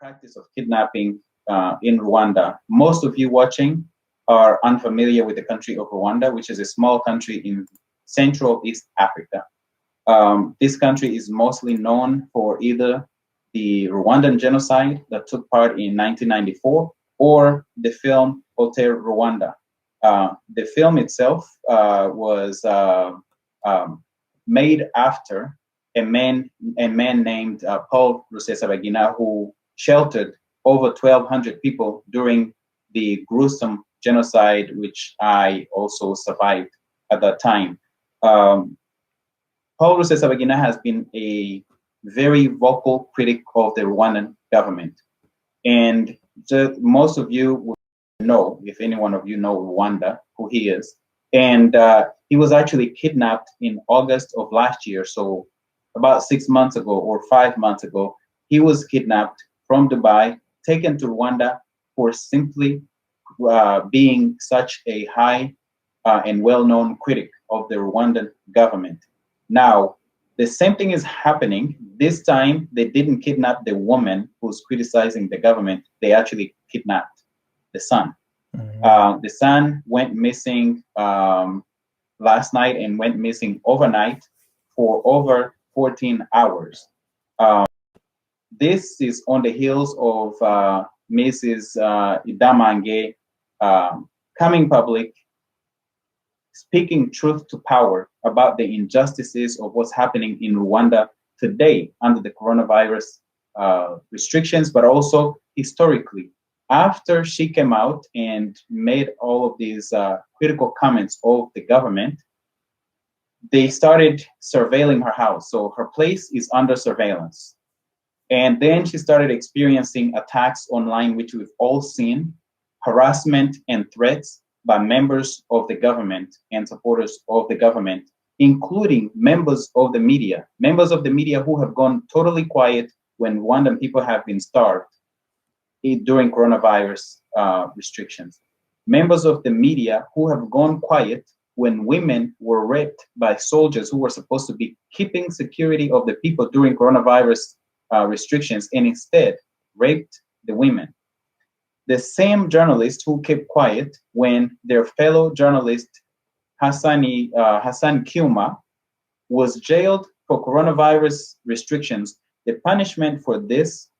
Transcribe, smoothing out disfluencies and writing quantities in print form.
practice of kidnapping in Rwanda. Most of you watching are unfamiliar with the country of Rwanda, which is a small country in Central East Africa. This country is mostly known for either the Rwandan genocide that took part in 1994 or the film Hotel Rwanda. The film itself was made after a man named Paul Rusesabagina, who sheltered over 1,200 people during the gruesome genocide, which I also survived at that time. Paul Rusesabagina has been a very vocal critic of the Rwandan government. And most of you will know, if any one of you know Rwanda, who he is. And he was actually kidnapped in August of last year. So about 6 months ago or 5 months ago, he was kidnapped from Dubai, taken to Rwanda for simply being such a high and well-known critic of the Rwandan government. Now, the same thing is happening. This time, they didn't kidnap the woman who's criticizing the government. They actually kidnapped the son. Mm-hmm. The son went missing last night and went missing overnight for over 14 hours. This is on the heels of Mrs. Idamange coming public, speaking truth to power about the injustices of what's happening in Rwanda today under the coronavirus restrictions, but also historically. After she came out and made all of these critical comments of the government, they started surveilling her house. So her place is under surveillance. And then she started experiencing attacks online, which we've all seen, harassment and threats by members of the government and supporters of the government, including members of the media who have gone totally quiet when Rwandan people have been starved during coronavirus restrictions. Members of the media who have gone quiet when women were raped by soldiers who were supposed to be keeping security of the people during coronavirus restrictions, and instead raped the women. The same journalists who kept quiet when their fellow journalist Hassan Kiuma was jailed for coronavirus restrictions. The punishment for this